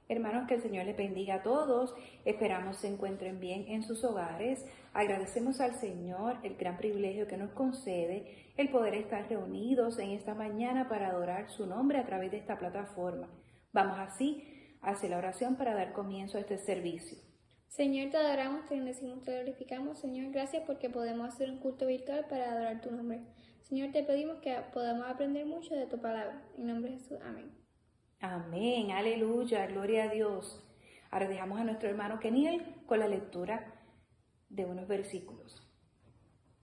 Hermanos, que el Señor les bendiga a todos. Esperamos se encuentren bien en sus hogares. Agradecemos al Señor el gran privilegio que nos concede el poder estar reunidos en esta mañana para adorar su nombre a través de esta plataforma. Vamos así a hacer la oración para dar comienzo a este servicio. Señor, te adoramos, te bendecimos, te glorificamos. Señor, gracias porque podemos hacer un culto virtual para adorar tu nombre. Señor, te pedimos que podamos aprender mucho de tu palabra. En nombre de Jesús, amén. Amén, aleluya, gloria a Dios. Ahora dejamos a nuestro hermano Keniel con la lectura de unos versículos.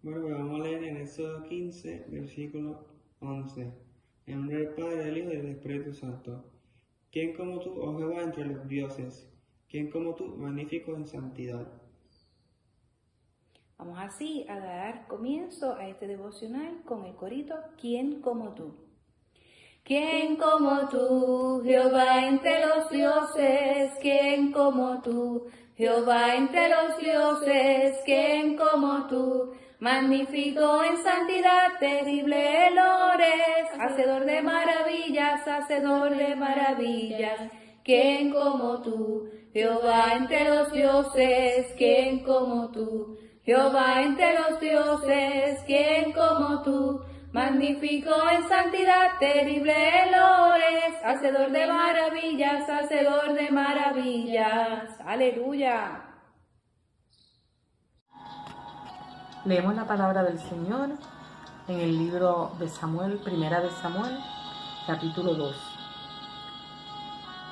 Bueno, pues vamos a leer en Éxodo 15, versículo 11. En nombre del Padre, del Hijo y del Espíritu Santo. ¿Quién como tú, oh Jehová, entre los dioses? ¿Quién como tú, magnífico en santidad? Vamos así a dar comienzo a este devocional con el corito ¿Quién como tú? ¿Quién como tú, Jehová entre los dioses? ¿Quién como tú, Jehová entre los dioses? ¿Quién como tú? Magnífico en santidad, terrible en lores, hacedor de maravillas, hacedor de maravillas. ¿Quién como tú, Jehová entre los dioses? ¿Quién como tú, Jehová entre los dioses? ¿Quién como tú? Magnífico en santidad, terrible en lores, hacedor de maravillas, hacedor de maravillas. Aleluya. Leemos la palabra del Señor en el libro de Samuel, primera de Samuel, capítulo 2.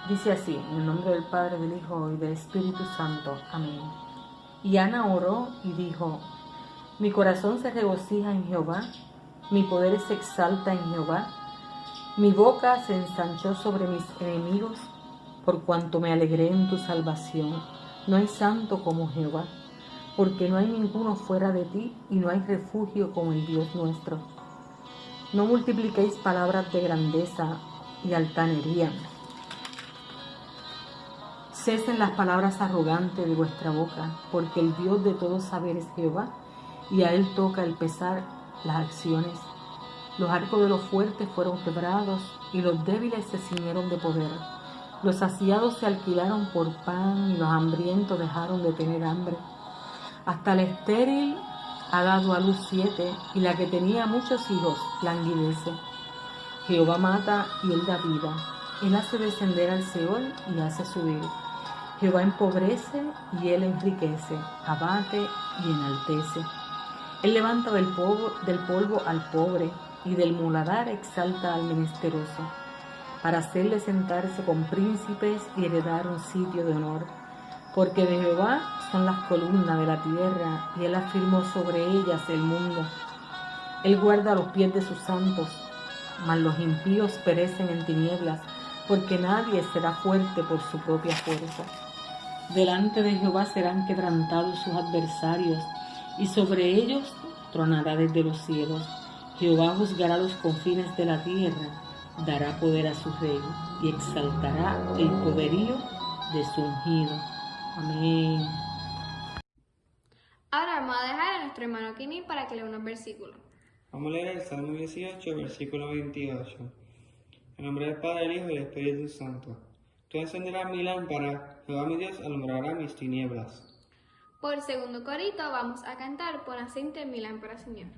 Dice así, en el nombre del Padre, del Hijo y del Espíritu Santo. Amén. Y Ana oró y dijo, mi corazón se regocija en Jehová, mi poder se exalta en Jehová, mi boca se ensanchó sobre mis enemigos, por cuanto me alegré en tu salvación. No hay santo como Jehová, porque no hay ninguno fuera de ti y no hay refugio como el Dios nuestro. No multipliquéis palabras de grandeza y altanería. Cesen las palabras arrogantes de vuestra boca, porque el Dios de todo saber es Jehová, y a él toca el pesar las acciones. Los arcos de los fuertes fueron quebrados, y los débiles se ciñeron de poder. Los saciados se alquilaron por pan, y los hambrientos dejaron de tener hambre. Hasta la estéril ha dado a luz 7, y la que tenía muchos hijos languidece. Jehová mata y él da vida. Él hace descender al Seol y hace subir. Jehová empobrece y él enriquece, abate y enaltece. Él levanta del polvo al pobre y del muladar exalta al menesteroso, para hacerle sentarse con príncipes y heredar un sitio de honor. Porque de Jehová son las columnas de la tierra, y él afirmó sobre ellas el mundo. Él guarda los pies de sus santos, mas los impíos perecen en tinieblas, porque nadie será fuerte por su propia fuerza. Delante de Jehová serán quebrantados sus adversarios, y sobre ellos tronará desde los cielos. Jehová juzgará los confines de la tierra, dará poder a su rey, y exaltará el poderío de su ungido. Amén. Ahora vamos a dejar a nuestro hermano Kini para que lea unos versículos. Vamos a leer el Salmo 18, versículo 28. En nombre del Padre, del Hijo y del Espíritu Santo. Tú encenderás mi lámpara, Jehová mi Dios alumbrará mis tinieblas. Por segundo corito vamos a cantar Pon aceite en mi lámpara, Señor.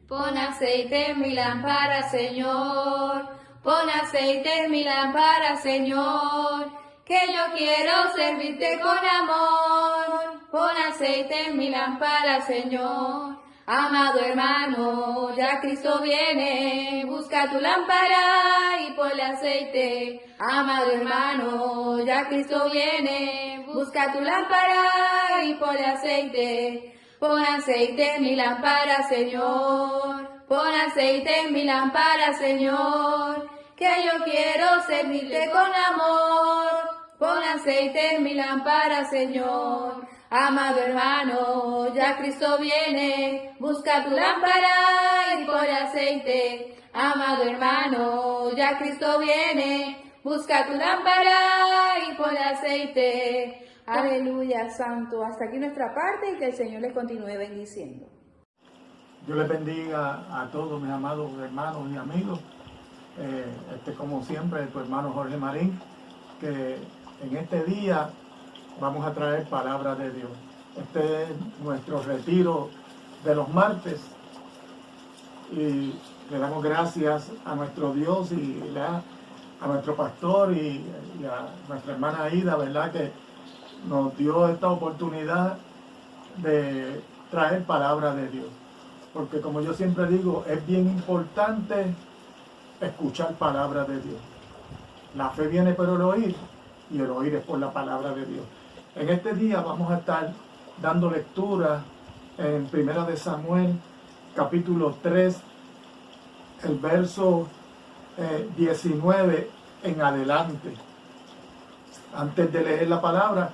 Pon aceite en mi lámpara, Señor. Pon aceite en mi lámpara, Señor. Que yo quiero servirte con amor. Pon aceite en mi lámpara, Señor. Amado hermano, ya Cristo viene, busca tu lámpara y ponle aceite. Amado hermano, ya Cristo viene, busca tu lámpara y ponle aceite. Pon aceite en mi lámpara, Señor. Pon aceite en mi lámpara, Señor. Que yo quiero servirte con amor. Pon aceite en mi lámpara, Señor. Amado hermano, ya Cristo viene, busca tu lámpara y ponle aceite. Amado hermano, ya Cristo viene, busca tu lámpara y ponle aceite. Aleluya, santo. Hasta aquí nuestra parte y que el Señor les continúe bendiciendo. Dios les bendiga a todos mis amados hermanos y amigos. Como siempre, tu hermano Jorge Marín, que En este día vamos a traer palabra de Dios. Este es nuestro retiro de los martes y le damos gracias a nuestro Dios y a nuestro pastor y a nuestra hermana Aida, ¿verdad? Que nos dio esta oportunidad de traer palabra de Dios. Porque como yo siempre digo, es bien importante escuchar palabra de Dios. La fe viene por el oír y el oír es por la palabra de Dios. En este día vamos a estar dando lectura en 1 de Samuel, capítulo 3, el verso 19 en adelante. Antes de leer la palabra,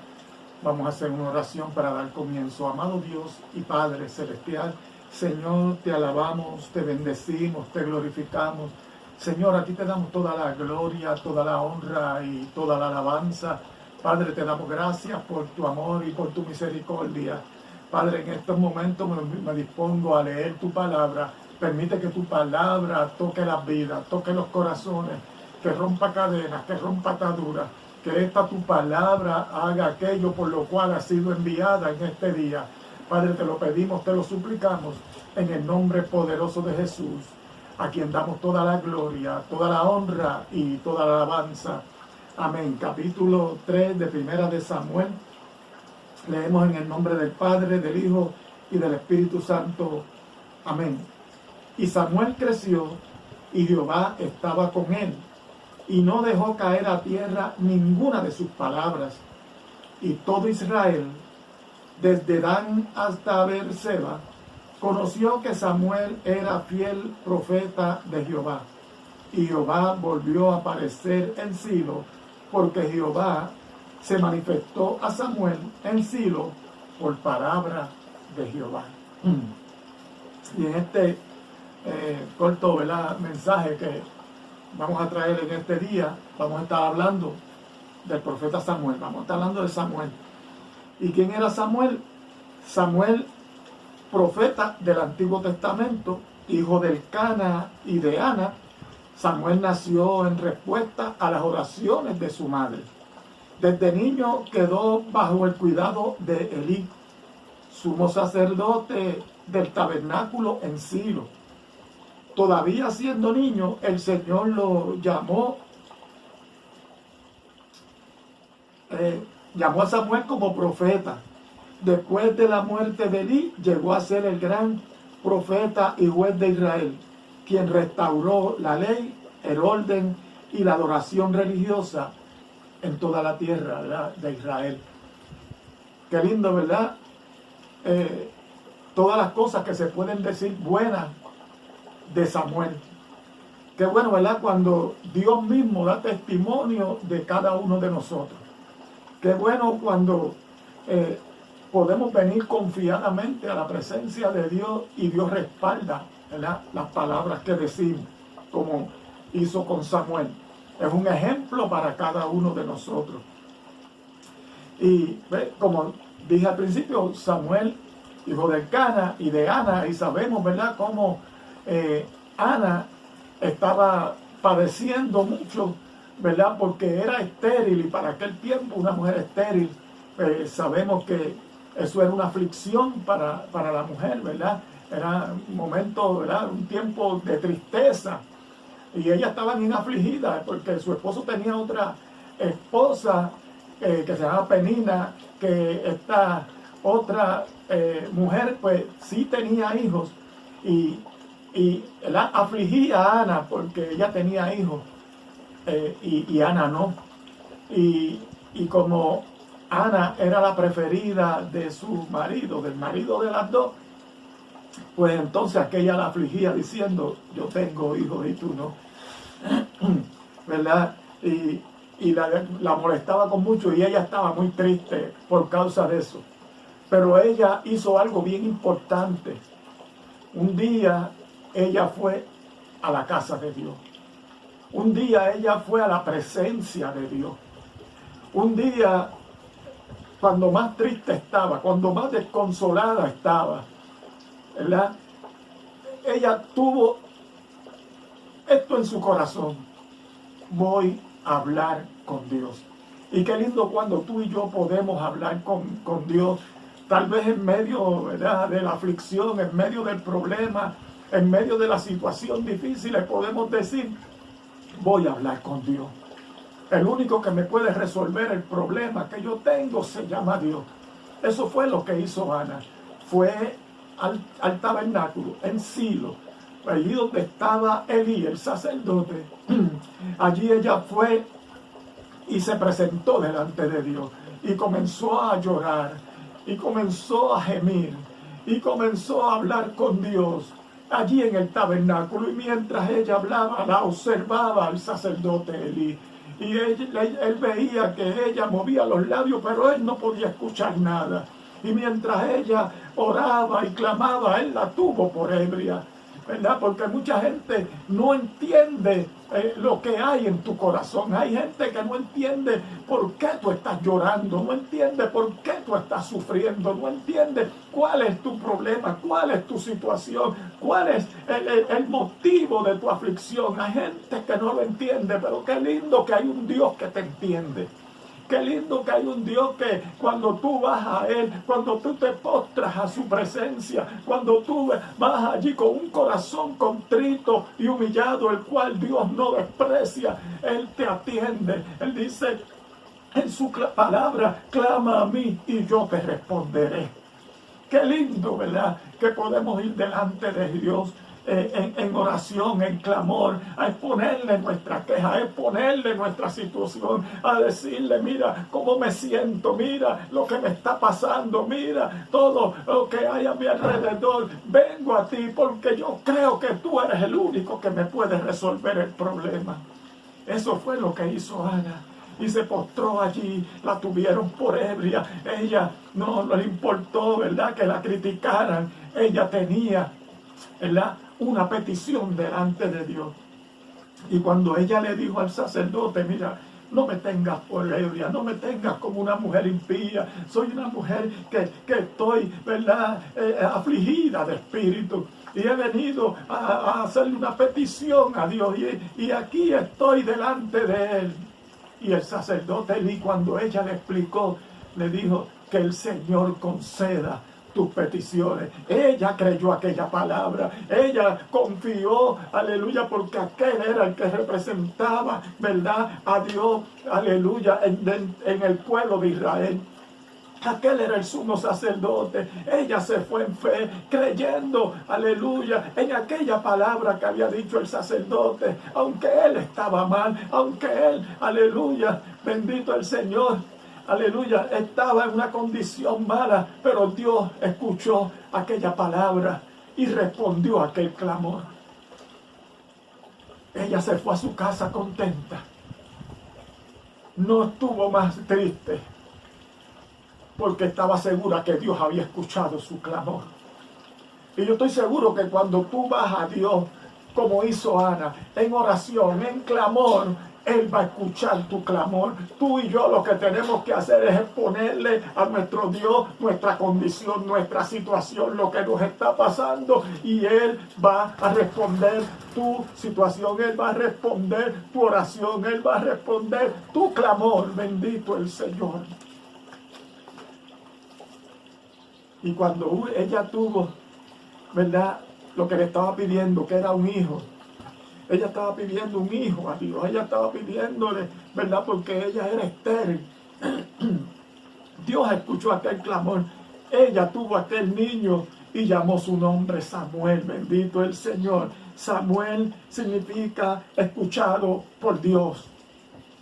vamos a hacer una oración para dar comienzo. Amado Dios y Padre Celestial, Señor, te alabamos, te bendecimos, te glorificamos. Señor, a ti te damos toda la gloria, toda la honra y toda la alabanza. Padre, te damos gracias por tu amor y por tu misericordia. Padre, en estos momentos me dispongo a leer tu palabra. Permite que tu palabra toque las vidas, toque los corazones, que rompa cadenas, que rompa ataduras. Que esta tu palabra haga aquello por lo cual ha sido enviada en este día. Padre, te lo pedimos, te lo suplicamos, en el nombre poderoso de Jesús, a quien damos toda la gloria, toda la honra y toda la alabanza. Amén. Capítulo 3 de 1 de Samuel. Leemos en el nombre del Padre, del Hijo y del Espíritu Santo. Amén. Y Samuel creció, y Jehová estaba con él, y no dejó caer a tierra ninguna de sus palabras. Y todo Israel, desde Dan hasta Beerseba, conoció que Samuel era fiel profeta de Jehová. Y Jehová volvió a aparecer en Silo, porque Jehová se manifestó a Samuel en Silo por palabra de Jehová. Y en este corto, ¿verdad?, mensaje que vamos a traer en este día, vamos a estar hablando del profeta Samuel. Vamos a estar hablando de Samuel. ¿Y quién era Samuel? Samuel, profeta del Antiguo Testamento, hijo del Cana y de Ana. Samuel nació en respuesta a las oraciones de su madre. Desde niño quedó bajo el cuidado de Elí, sumo sacerdote del tabernáculo en Silo. Todavía siendo niño, el Señor lo llamó a Samuel como profeta. Después de la muerte de Elí, llegó a ser el gran profeta y juez de Israel, quien restauró la ley, el orden y la adoración religiosa en toda la tierra, ¿verdad?, de Israel. Qué lindo, ¿verdad? Todas las cosas que se pueden decir buenas de Samuel. Qué bueno, ¿verdad?, cuando Dios mismo da testimonio de cada uno de nosotros. Qué bueno cuando podemos venir confiadamente a la presencia de Dios y Dios respalda, ¿verdad?, las palabras que decimos, como hizo con Samuel. Es un ejemplo para cada uno de nosotros. Y como dije al principio, Samuel, hijo del Cana y de Ana, y sabemos, ¿verdad?, cómo Ana estaba padeciendo mucho, ¿verdad?, porque era estéril, y para aquel tiempo una mujer estéril, sabemos que eso era una aflicción para la mujer, ¿verdad? Era un momento, ¿verdad?, un tiempo de tristeza, y ella estaba bien afligida porque su esposo tenía otra esposa que se llama Penina, que esta otra mujer pues sí tenía hijos, y la afligía a Ana porque ella tenía hijos y Ana no. Y como Ana era la preferida de su marido, del marido de las dos, pues entonces aquella la afligía diciendo: yo tengo hijos y tú no, ¿verdad? Y la molestaba con mucho, y ella estaba muy triste por causa de eso. Pero ella hizo algo bien importante. Un día ella fue a la casa de Dios. Un día ella fue a la presencia de Dios. Un día, cuando más triste estaba, cuando más desconsolada estaba, ¿verdad?, ella tuvo esto en su corazón: voy a hablar con Dios. Y qué lindo cuando tú y yo podemos hablar con Dios, tal vez en medio, ¿verdad?, de la aflicción, en medio del problema, en medio de la situación difícil, podemos decir, voy a hablar con Dios. El único que me puede resolver el problema que yo tengo se llama Dios. Eso fue lo que hizo Ana. Fue al tabernáculo, en Silo, allí donde estaba Elí, el sacerdote. Allí ella fue y se presentó delante de Dios y comenzó a llorar y comenzó a gemir y comenzó a hablar con Dios allí en el tabernáculo. Y mientras ella hablaba, la observaba el sacerdote Elí, y él veía que ella movía los labios, pero él no podía escuchar nada. Y mientras ella oraba y clamaba, él la tuvo por ebria, ¿verdad? Porque mucha gente no entiende lo que hay en tu corazón. Hay gente que no entiende por qué tú estás llorando, no entiende por qué tú estás sufriendo, no entiende cuál es tu problema, cuál es tu situación, cuál es el motivo de tu aflicción. Hay gente que no lo entiende, pero qué lindo que hay un Dios que te entiende. Qué lindo que hay un Dios que cuando tú vas a Él, cuando tú te postras a su presencia, cuando tú vas allí con un corazón contrito y humillado, el cual Dios no desprecia, Él te atiende. Él dice en su palabra, clama a mí y yo te responderé. Qué lindo, ¿verdad?, que podemos ir delante de Dios en oración, en clamor, a exponerle nuestra queja, a exponerle nuestra situación, a decirle, mira cómo me siento, mira lo que me está pasando, mira todo lo que hay a mi alrededor. Vengo a ti porque yo creo que tú eres el único que me puede resolver el problema. Eso fue lo que hizo Ana. Y se postró allí, la tuvieron por ebria. Ella no le importó, ¿verdad?, que la criticaran. Ella tenía, ¿verdad?, una petición delante de Dios. Y cuando ella le dijo al sacerdote, mira, no me tengas por ebria, no me tengas como una mujer impía, soy una mujer que estoy, ¿verdad?, afligida de espíritu, y he venido a hacerle una petición a Dios, y aquí estoy delante de Él. Y el sacerdote Elí, cuando ella le explicó, le dijo, que el Señor conceda tus peticiones. Ella creyó aquella palabra, ella confió, aleluya, porque aquel era el que representaba, ¿verdad?, a Dios, aleluya, en el pueblo de Israel. Aquel era el sumo sacerdote. Ella se fue en fe, creyendo, aleluya, en aquella palabra que había dicho el sacerdote, aunque él estaba mal, aunque él, aleluya, bendito el Señor, aleluya, estaba en una condición mala, pero Dios escuchó aquella palabra y respondió a aquel clamor. Ella se fue a su casa contenta. No estuvo más triste, porque estaba segura que Dios había escuchado su clamor. Y yo estoy seguro que cuando tú vas a Dios, como hizo Ana, en oración, en clamor, Él va a escuchar tu clamor. Tú y yo lo que tenemos que hacer es exponerle a nuestro Dios nuestra condición, nuestra situación, lo que nos está pasando, y Él va a responder tu situación, Él va a responder tu oración, Él va a responder tu clamor. Bendito el Señor. Y cuando ella tuvo, ¿verdad?, lo que le estaba pidiendo, que era un hijo, ella estaba pidiendo un hijo a Dios, ella estaba pidiéndole, ¿verdad?, porque ella era estéril. Dios escuchó aquel clamor, ella tuvo aquel niño y llamó su nombre Samuel. Bendito el Señor. Samuel significa escuchado por Dios.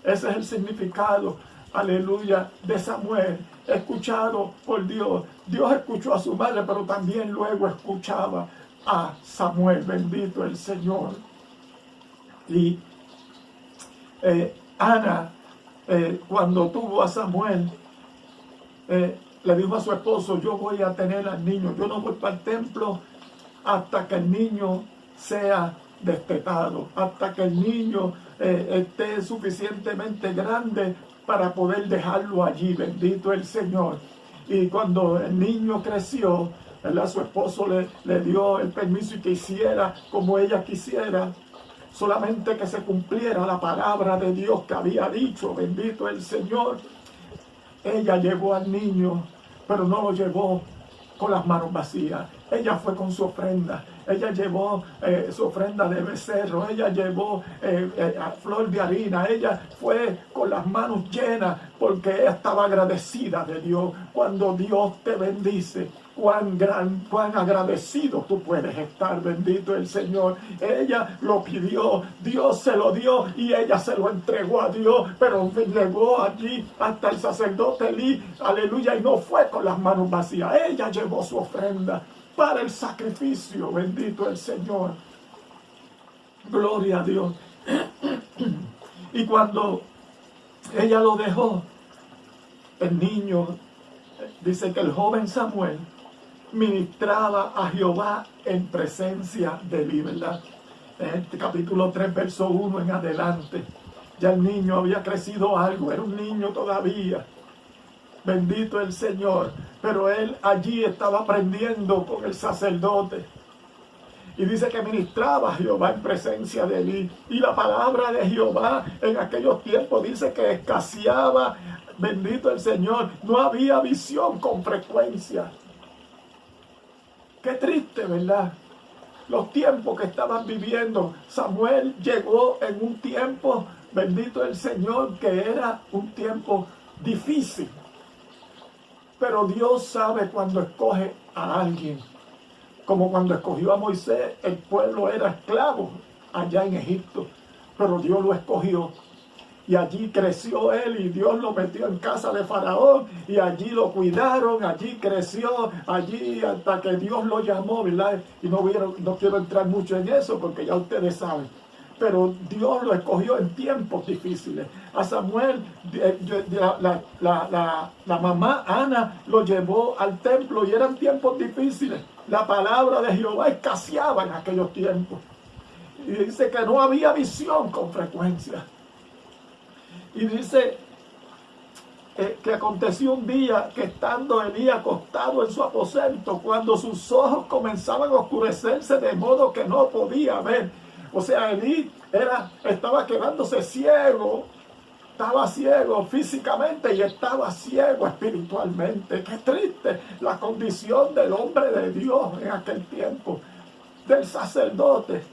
Ese es el significado, aleluya, de Samuel, escuchado por Dios. Dios escuchó a su madre, pero también luego escuchaba a Samuel. Bendito el Señor. Y Ana, cuando tuvo a Samuel, le dijo a su esposo, yo voy a tener al niño, yo no voy para el templo hasta que el niño sea destetado, hasta que el niño esté suficientemente grande para poder dejarlo allí. Bendito el Señor. Y cuando el niño creció, ¿verdad?, su esposo le dio el permiso y que hiciera como ella quisiera. solamente que se cumpliera la palabra de Dios que había dicho, bendito el Señor. Ella llevó al niño, pero no lo llevó con las manos vacías. Ella fue con su ofrenda. Ella llevó su ofrenda de becerro. Ella llevó flor de harina. Ella fue con las manos llenas porque ella estaba agradecida de Dios. Cuando Dios te bendice, cuán agradecido tú puedes estar, bendito el Señor. Ella lo pidió, Dios se lo dio y ella se lo entregó a Dios, pero llegó allí hasta el sacerdote Elí, aleluya, y no fue con las manos vacías. Ella llevó su ofrenda para el sacrificio, bendito el Señor. Gloria a Dios. Y cuando ella lo dejó, el niño, dice que el joven Samuel ministraba a Jehová en presencia de Elí, ¿verdad? En este capítulo 3, verso 1 en adelante, ya el niño había crecido algo, era un niño todavía, bendito el Señor, pero él allí estaba aprendiendo con el sacerdote. Y dice que ministraba a Jehová en presencia de Elí. Y la palabra de Jehová en aquellos tiempos dice que escaseaba, bendito el Señor, no había visión con frecuencia. Qué triste, ¿verdad? Los tiempos que estaban viviendo. Samuel llegó en un tiempo, bendito el Señor, que era un tiempo difícil. Pero Dios sabe cuando escoge a alguien. Como cuando escogió a Moisés, el pueblo era esclavo allá en Egipto. Pero Dios lo escogió. Y allí creció él y Dios lo metió en casa de Faraón y allí lo cuidaron, allí creció, allí hasta que Dios lo llamó, ¿verdad? Y no quiero entrar mucho en eso porque ya ustedes saben. Pero Dios lo escogió en tiempos difíciles. A Samuel, la mamá Ana lo llevó al templo y eran tiempos difíciles. La palabra de Jehová escaseaba en aquellos tiempos. Y dice que no había visión con frecuencia. Y dice que aconteció un día que estando Elí acostado en su aposento, cuando sus ojos comenzaban a oscurecerse de modo que no podía ver. O sea, Elí estaba quedándose ciego, estaba ciego físicamente y estaba ciego espiritualmente. Qué triste la condición del hombre de Dios en aquel tiempo, del sacerdote.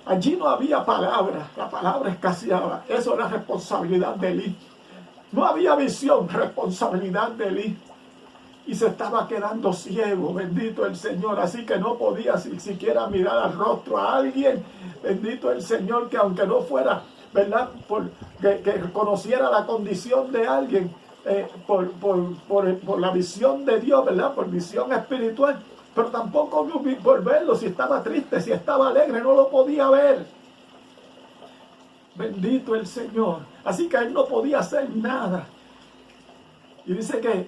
Allí no había palabra, la palabra escaseaba. Eso era responsabilidad de Elí. No había visión, responsabilidad de Elí. Y se estaba quedando ciego, bendito el Señor. Así que no podía siquiera mirar al rostro a alguien. Bendito el Señor, que aunque no fuera, ¿verdad? Que conociera la condición de alguien por la visión de Dios, ¿verdad? Por visión espiritual. Pero tampoco por verlo, si estaba triste, si estaba alegre, no lo podía ver. Bendito el Señor. Así que él no podía hacer nada. Y dice que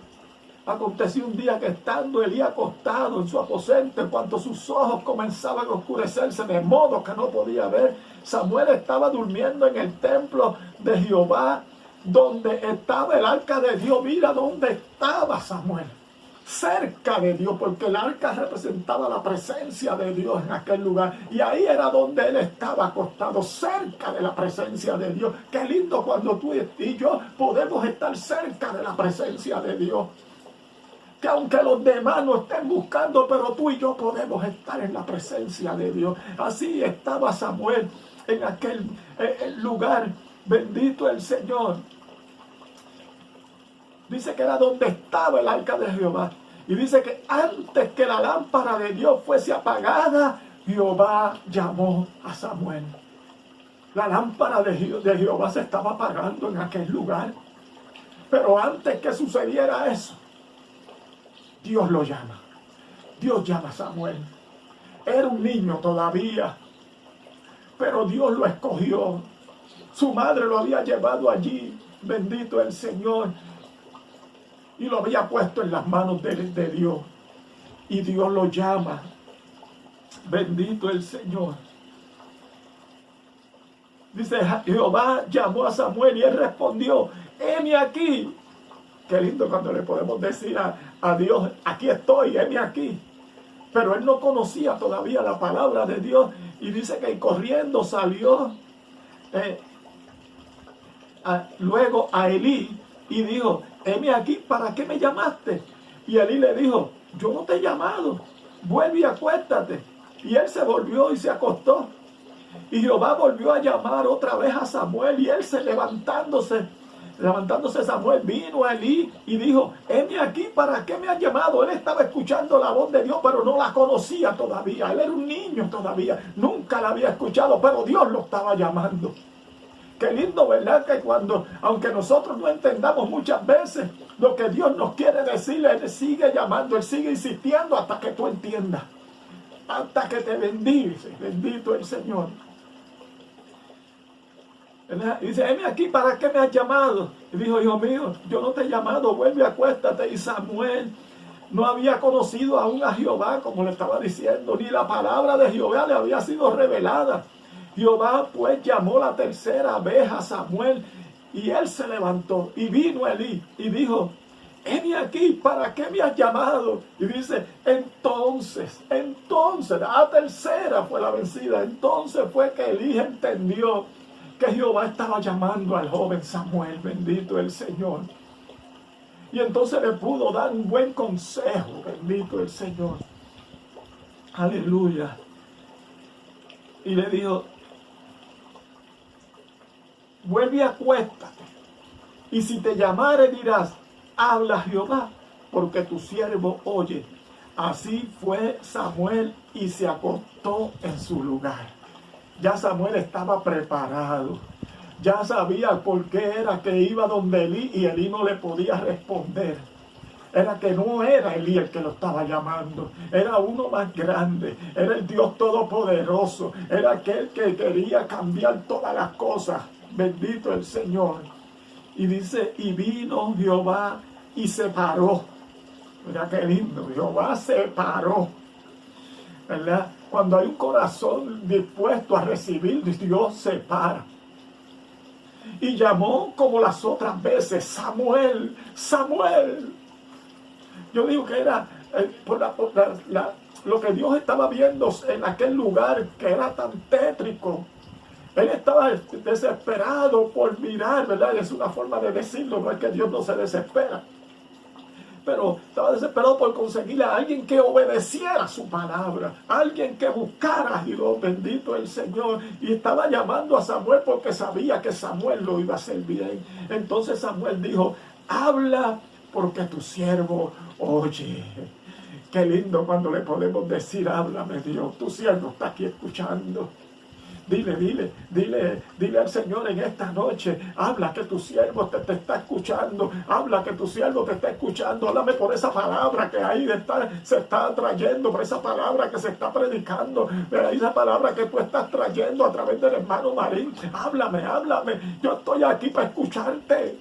aconteció un día que estando Elí acostado en su aposento, en cuanto sus ojos comenzaban a oscurecerse de modo que no podía ver, Samuel estaba durmiendo en el templo de Jehová, donde estaba el arca de Dios. Mira dónde estaba Samuel. Cerca de Dios, porque el arca representaba la presencia de Dios en aquel lugar, y ahí era donde él estaba acostado, cerca de la presencia de Dios. Qué lindo cuando tú y yo podemos estar cerca de la presencia de Dios, que aunque los demás no estén buscando, pero tú y yo podemos estar en la presencia de Dios. Así estaba Samuel en aquel lugar, bendito el Señor. Dice que era donde estaba el arca de Jehová. Y dice que antes que la lámpara de Dios fuese apagada, Jehová llamó a Samuel. La lámpara de Jehová se estaba apagando en aquel lugar. Pero antes que sucediera eso, Dios lo llama. Dios llama a Samuel. Era un niño todavía, pero Dios lo escogió. Su madre lo había llevado allí, bendito el Señor, y lo había puesto en las manos de Dios. Y Dios lo llama. Bendito el Señor. Dice, Jehová llamó a Samuel y él respondió, heme aquí. Qué lindo cuando le podemos decir a Dios, aquí estoy, heme aquí. pero él no conocía todavía la palabra de Dios. Y dice que corriendo salió luego a Elí y dijo, heme aquí, ¿para qué me llamaste? Y Elí le dijo, yo no te he llamado, vuelve y acuéstate. Y él se volvió y se acostó. Y Jehová volvió a llamar otra vez a Samuel, y él levantándose Samuel, vino a Elí y dijo, heme aquí, ¿para qué me has llamado? Él estaba escuchando la voz de Dios, pero no la conocía todavía. Él era un niño todavía, nunca la había escuchado, pero Dios lo estaba llamando. Qué lindo, ¿verdad? Que cuando, aunque nosotros no entendamos muchas veces lo que Dios nos quiere decir, Él sigue llamando, Él sigue insistiendo hasta que tú entiendas, hasta que te bendice. Bendito el Señor. ¿Verdad? Y dice, heme aquí, ¿para qué me has llamado? Y dijo, hijo mío, yo no te he llamado, vuelve, acuéstate. Y Samuel no había conocido aún a Jehová, como le estaba diciendo, ni la palabra de Jehová le había sido revelada. Jehová pues llamó la tercera vez a Samuel, y él se levantó y vino a Elí y dijo, heme aquí, ¿para qué me has llamado? Y dice, entonces, la tercera fue la vencida. Entonces fue que Elí entendió que Jehová estaba llamando al joven Samuel, bendito el Señor. Y entonces le pudo dar un buen consejo, bendito el Señor. Aleluya. Y le dijo, vuelve y acuéstate. Y si te llamare dirás, habla Jehová, porque tu siervo oye. Así fue Samuel y se acostó en su lugar. Ya Samuel estaba preparado. Ya sabía por qué era que iba donde Elí y Elí no le podía responder. Era que no era Elí el que lo estaba llamando. Era uno más grande. Era el Dios Todopoderoso. Era aquel que quería cambiar todas las cosas. Bendito el Señor. Y dice, y vino Jehová y se paró. Mira qué lindo. Jehová se paró. ¿Verdad? Cuando hay un corazón dispuesto a recibir, Dios se para. Y llamó como las otras veces, Samuel, Samuel. Yo digo que era lo que Dios estaba viendo en aquel lugar que era tan tétrico. Él estaba desesperado por mirar, ¿verdad? Es una forma de decirlo, no es que Dios no se desespera. Pero estaba desesperado por conseguir a alguien que obedeciera su palabra, alguien que buscara a Dios, bendito el Señor. Y estaba llamando a Samuel porque sabía que Samuel lo iba a hacer bien. Entonces Samuel dijo, habla porque tu siervo oye. Qué lindo cuando le podemos decir, háblame Dios, tu siervo está aquí escuchando. Dile al Señor en esta noche, habla que tu siervo te está escuchando, habla que tu siervo te está escuchando, háblame por esa palabra que ahí se está trayendo, por esa palabra que se está predicando, por esa palabra que tú estás trayendo a través del hermano Marín, háblame, yo estoy aquí para escucharte.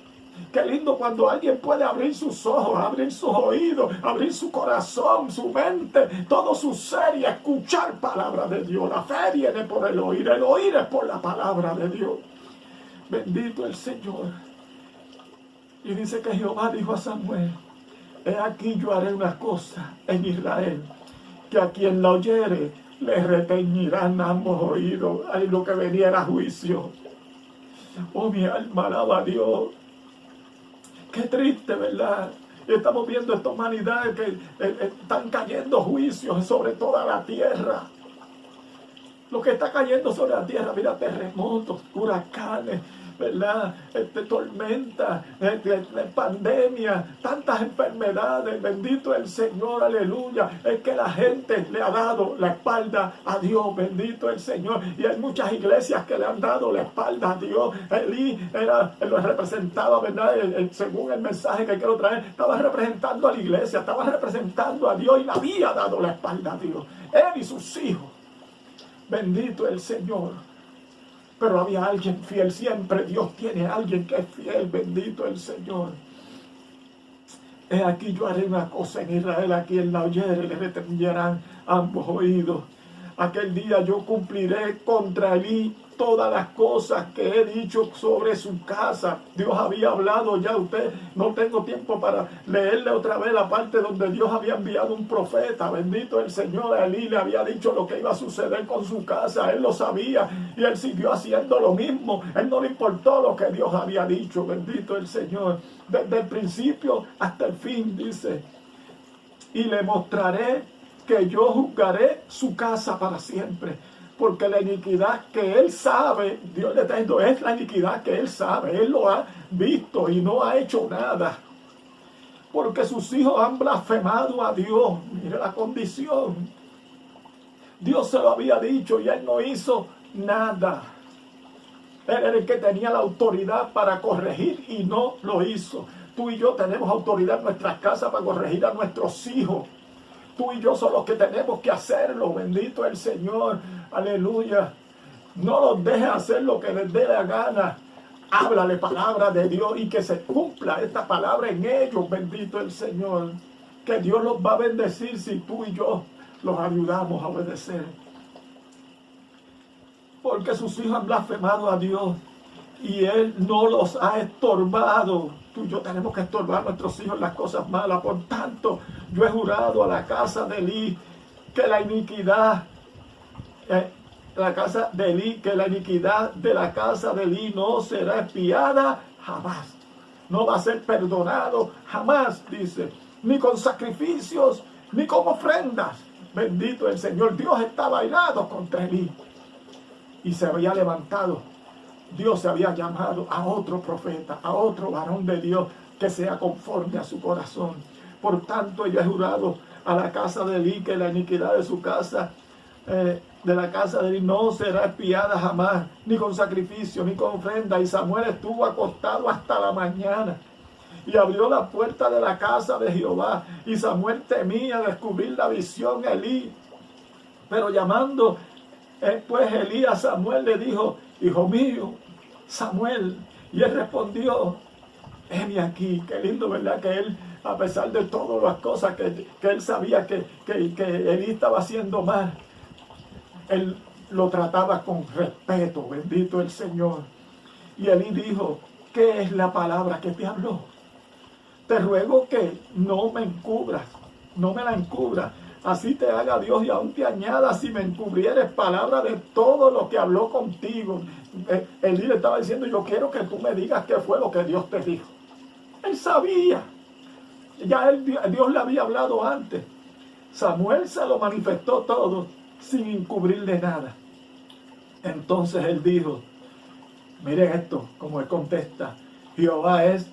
Qué lindo cuando alguien puede abrir sus ojos, abrir sus oídos, abrir su corazón, su mente, todo su ser y escuchar palabra de Dios. La fe viene por el oír es por la palabra de Dios. Bendito el Señor. Y dice que Jehová dijo a Samuel, he aquí yo haré una cosa en Israel, que a quien la oyere le reteñirán ambos oídos. Ahí lo que venía era juicio. Oh, mi alma alaba a Dios. Qué triste, ¿verdad? Estamos viendo esta humanidad que están cayendo juicios sobre toda la tierra. Lo que está cayendo sobre la tierra, mira, terremotos, huracanes, ¿verdad? Tormentas, pandemia, tantas enfermedades. Bendito el Señor, aleluya. Es que la gente le ha dado la espalda a Dios, bendito el Señor. Y hay muchas iglesias que le han dado la espalda a Dios. Elí lo representaba, ¿verdad? Según el mensaje que quiero traer, estaba representando a la iglesia, estaba representando a Dios y le había dado la espalda a Dios. Él y sus hijos. Bendito el Señor. Pero había alguien fiel, siempre Dios tiene a alguien que es fiel, bendito el Señor. He aquí yo haré una cosa en Israel, a quien la oyere le retenerán ambos oídos. Aquel día yo cumpliré contra Elí todas las cosas que he dicho sobre su casa. Dios había hablado ya. Usted, no tengo tiempo para leerle otra vez la parte donde Dios había enviado un profeta. Bendito el Señor. A Elí le había dicho lo que iba a suceder con su casa. Él lo sabía y él siguió haciendo lo mismo. Él no le importó lo que Dios había dicho. Bendito el Señor. Desde el principio hasta el fin, dice: y le mostraré que yo juzgaré su casa para siempre. Porque la iniquidad que él sabe, Dios le está diciendo, es la iniquidad que él sabe. Él lo ha visto y no ha hecho nada. Porque sus hijos han blasfemado a Dios. Mire la condición. Dios se lo había dicho y él no hizo nada. Él era el que tenía la autoridad para corregir y no lo hizo. Tú y yo tenemos autoridad en nuestras casas para corregir a nuestros hijos. Tú y yo somos los que tenemos que hacerlo. Bendito el Señor. Aleluya. No los dejes hacer lo que les dé la gana. Háblale palabra de Dios y que se cumpla esta palabra en ellos. Bendito el Señor. Que Dios los va a bendecir si tú y yo los ayudamos a obedecer. Porque sus hijos han blasfemado a Dios y Él no los ha estorbado. Tú y yo tenemos que estorbar a nuestros hijos las cosas malas. Por tanto, yo he jurado a la casa de Elí que la iniquidad, que la iniquidad de la casa de Elí no será expiada jamás. No va a ser perdonado jamás, dice, ni con sacrificios, ni con ofrendas. Bendito el Señor. Dios estaba airado contra Elí y se había levantado. Dios se había llamado a otro profeta, a otro varón de Dios que sea conforme a su corazón. Por tanto, yo he jurado a la casa de Elí que la iniquidad de su casa, de la casa de Elí, no será expiada jamás, ni con sacrificio, ni con ofrenda. Y Samuel estuvo acostado hasta la mañana y abrió la puerta de la casa de Jehová. Y Samuel temía descubrir la visión a Elí. Pero llamando pues Elí a Samuel le dijo: hijo mío, Samuel. Y él respondió: heme aquí. Qué lindo, ¿verdad? Que él, a pesar de todas las cosas que él sabía que Elí estaba haciendo mal, él lo trataba con respeto. Bendito el Señor. Y Elí dijo: ¿qué es la palabra que te habló? Te ruego que no me encubras, no me la encubras. Así te haga Dios y aún te añada si me encubrieres palabra de todo lo que habló contigo. Elí le estaba diciendo: yo quiero que tú me digas qué fue lo que Dios te dijo. Él sabía. Ya Dios le había hablado antes. Samuel se lo manifestó todo sin encubrirle nada. Entonces él dijo: miren esto, como él contesta: Jehová es,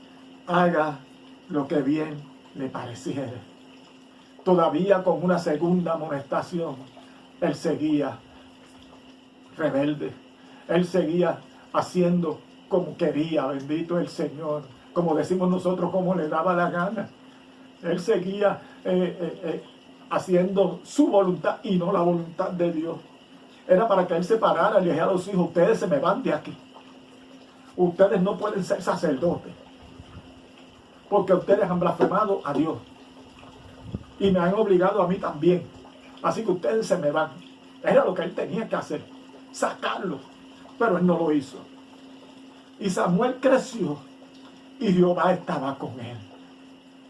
haga lo que bien le pareciere. Todavía con una segunda amonestación, él seguía rebelde. Él seguía haciendo como quería, bendito el Señor. Como decimos nosotros, como le daba la gana. Él seguía haciendo su voluntad y no la voluntad de Dios. Era para que él se parara y le dijera a los hijos: ustedes se me van de aquí. Ustedes no pueden ser sacerdotes, porque ustedes han blasfemado a Dios. Y me han obligado a mí también. Así que ustedes se me van. Era lo que él tenía que hacer. Sacarlos. Pero él no lo hizo. Y Samuel creció. Y Jehová estaba con él.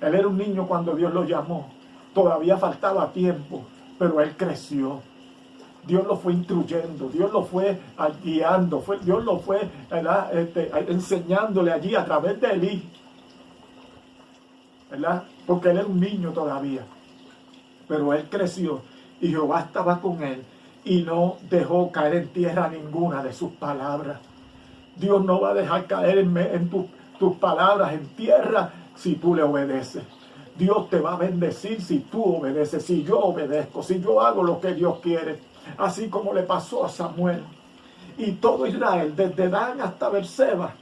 Él era un niño cuando Dios lo llamó. Todavía faltaba tiempo. Pero él creció. Dios lo fue instruyendo. Dios lo fue guiando. Dios lo fue enseñándole allí a través de Elí. ¿Verdad? Porque él era un niño todavía. Pero él creció y Jehová estaba con él y no dejó caer en tierra ninguna de sus palabras. Dios no va a dejar caer en tus palabras en tierra si tú le obedeces. Dios te va a bendecir si tú obedeces, si yo obedezco, si yo hago lo que Dios quiere. Así como le pasó a Samuel. Y todo Israel, desde Dan hasta Berseba,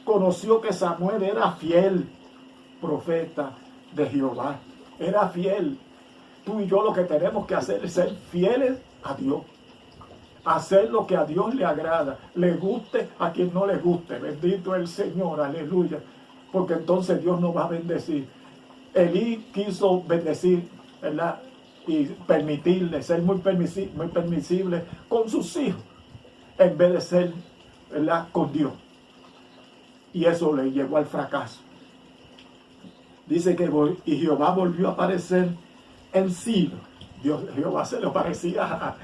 conoció que Samuel era fiel profeta de Jehová. Era fiel. Tú y yo lo que tenemos que hacer es ser fieles a Dios. Hacer lo que a Dios le agrada. Le guste a quien no le guste. Bendito el Señor. Aleluya. Porque entonces Dios nos va a bendecir. Elí quiso bendecir, ¿verdad? Y permitirle ser muy permisible con sus hijos. en vez de ser, ¿verdad?, con Dios. Y eso le llevó al fracaso. Dice que y Jehová volvió a aparecer en Silo. Jehová se le parecía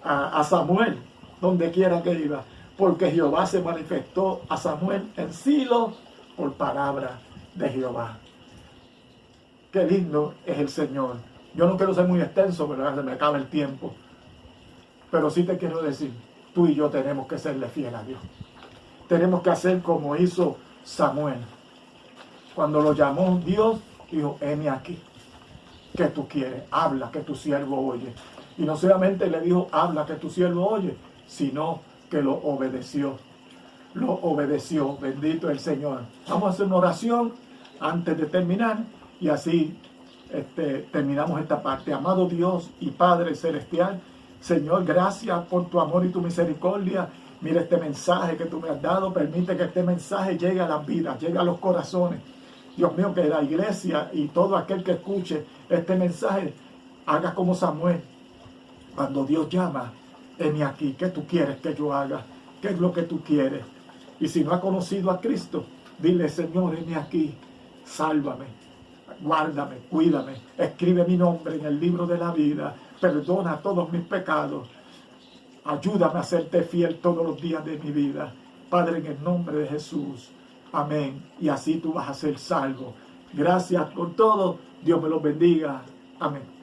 a Samuel, donde quiera que iba, porque Jehová se manifestó a Samuel en Silo por palabra de Jehová. Qué lindo es el Señor. Yo no quiero ser muy extenso, pero se me acaba el tiempo. Pero sí te quiero decir, tú y yo tenemos que serle fiel a Dios. Tenemos que hacer como hizo Samuel. Cuando lo llamó Dios, dijo, heme aquí. ¿Qué tú quieres? Habla, que tu siervo oye. Y no solamente le dijo, habla, que tu siervo oye, sino que lo obedeció. Lo obedeció. Bendito el Señor. Vamos a hacer una oración antes de terminar y así terminamos esta parte. Amado Dios y Padre Celestial, Señor, gracias por tu amor y tu misericordia. Mira este mensaje que tú me has dado. Permite que este mensaje llegue a las vidas, llegue a los corazones. Dios mío, que la iglesia y todo aquel que escuche este mensaje haga como Samuel. Cuando Dios llama, heme aquí. ¿Qué tú quieres que yo haga? ¿Qué es lo que tú quieres? Y si no ha conocido a Cristo, dile, Señor, heme aquí. Sálvame, guárdame, cuídame. Escribe mi nombre en el libro de la vida. Perdona todos mis pecados. Ayúdame a serte fiel todos los días de mi vida. Padre, en el nombre de Jesús. Amén. Y así tú vas a ser salvo. Gracias por todo. Dios me los bendiga. Amén.